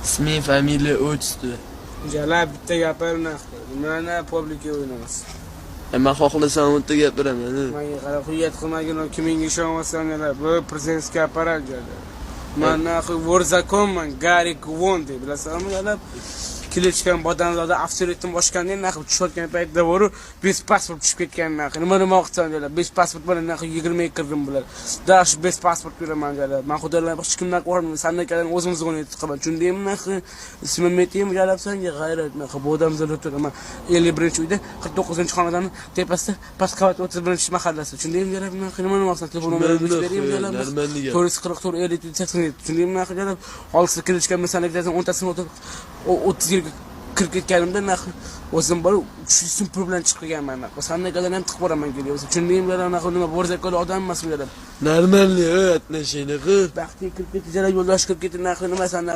Ismi, familiya, отчество. Jala bitta gapirni qil. Nimani publika o'ynamas. Men xohlasam o'tda gapiraman. Menga qarab, hujjat qilmagin, kimga ishonmasanlar, bu prezidentskiy apparat jala. Men vor zakonman, Gari Gvondi, bilasanmi jala? Kelishgan bodanlarda avtoritetni boshqandan naqib tushayotgan paytda boru 5 pasport tushib ketgan naqib. Nima demoqchisan jala? 5 pasport bilan naqib 22 kirdim bular. Dash 5 pasport beraman jala. Men xudolar hech kimdan qo'rqmayman. Sandan keyin o'zimiz o'ynayib chiqaman. Tushundingmi naqib? Ismim metim jalabsanga g'ayrat naqib. Bu odam zalot turaman. 51-uyda 49-xonadan tepasida past qavat 31-mahallasi. Tushundingmi jalab naqib? Nima demoqchisan? Telefon nomerimni beraymi jalab? 444 57 tushundingmi naqib jalab? Olsa kelishgan masalani 10tasini o'tirib 30 yilga kirib ketganimda naqib o'zim bor 300 pul bilan chiqganman naqib. Sandan ham tiqib boraman kelyapti. Tushundingmi jalab naqib? Nima bo'rzakol odam emasmi jalab? Normalniy, atnashini qil. Baxtga kirib ketdi jalab yo'ldosh kirib ketdi naqib nima sandan